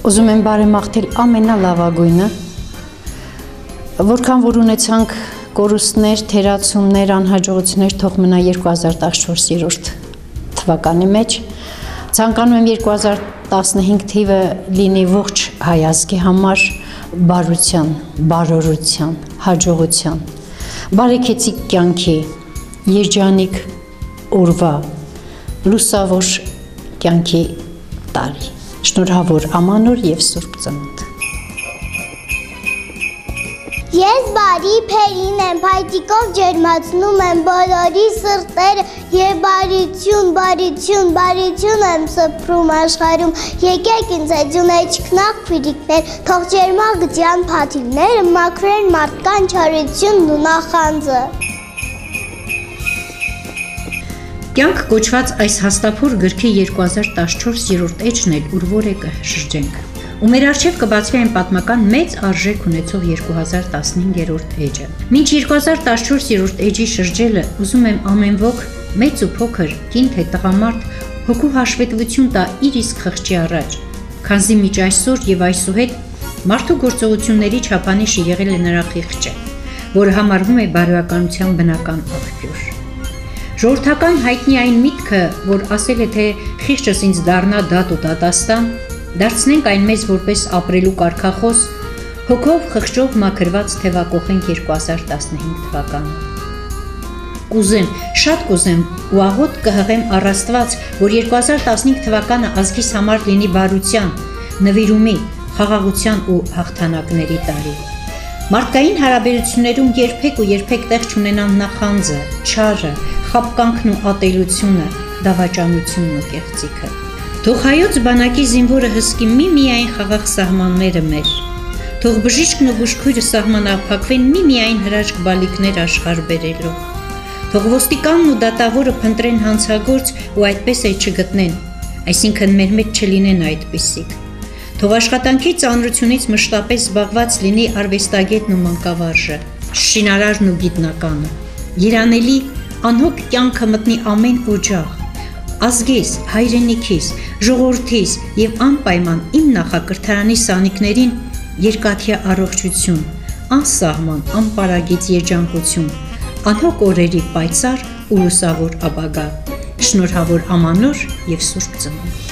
Ուզում եմ բարեմաղթել ամենալավագույնը, որքան որ ունեցանք կորուստներ, թերացումներ, անհաջողություններ, թող մնա 2014 թվականի մեջ։ Ցանկանում եմ 2015 թիվը լինի ողջ հայ ազգի համար բարության, բարօրության, հաջողության, բարեկեցիկ կյանքի, երջանիկ օրվա, լուսավոր կյանքի տարի։ Շնորհավոր Ամանոր եւ Սուրբ Ծնունդ։ Ես բարի փերին եմ, փայտիկով ջերմացնում եմ բոլորի սրտերը եւ բարություն, բարություն, բարություն եմ սփռում աշխարհում։ Եկեք ինձ հետ ունեցքնակ քույրիկներ, թող ջերմագծյան փաթիլները մաքրեն մարդկան չարությունն ու նախանձը։ Կյանք կոչված այս հաստափոր գրքի 2014-րդ էջն էլ ուր որ է կշրջենք։ Ու մեր առջև կբացվի այն պատմական մեծ արժեք ունեցող 2015-րդ էջը։ Մինչ 2014-րդ էջի շրջելը ուզում եմ ամեն ոք, մեծ ու փոքր, կին թե տղամարդ, հոգու հաշվետվություն տա իր իսկ խղճի առաջ, քանզի մինչ այսօր եւ այսուհետ մարդու գործողությունների չափանիշը եղել է նրա խիղճը, որը համարվում է բարոյականության բնական աղբյուր։ Ժողովրդական հայտնի այն միտքը, որ ասել է, թե խիղճս ինձ դառնա դատ ու դատաստան, դարձնենք այն մեզ որպես ապրելու կարգախոս, հոգով խղճով մաքրված թևակողենք 2015 թվականը։ Կուզեմ, շատ կուզեմ ու աղոտ կհղեմ առ Աստված, որ 2015 թվականը ազգիս համար լինի բարության, նվիրումի, խաղաղության ու հաղթանակների տարի։ Մարդկային հարաբերություններում երբեք ու երբեք տեղ չունենան նախանձը, չարը, խաբկանքն ու ատելությունը, դավաճանությունն ու կեղծիքը։ Թող հայոց բանակի զինվորը հսկի միմիայն խաղաղ սահմանները մեր։ Թող բժիշկն ու բուժքույրը սահմանափակվեն միմիայն հրաշք բալիկներ աշխարհ բերելով։ Թող ոստիկանն ու դատավորը փնտրեն հանցագործ ու այդպես էլ չգտնեն, այսինքն մեր մեջ չլինեն այդպիսիք։ Թող աշխատանքի ծանրությունից մշտապես զբաղված լինի արվեստագետն ու մանկավարժը, շինարարն ու գիտնականը։ Երանելի անհոգ կյանքը մտնի ամեն օջախ, ազգիս, հայրենիքիս, ժողովրդիս եւ անպայման իմ նախակրթարանի սանիկներին երկաթյա առողջություն, անսահման, անպարագիծ երջանկություն, անհոգ օրերի պայծառ ու լուսավոր ապագա։ Շնորհավոր Ամանոր եւ Սուրբ Ծնունդ։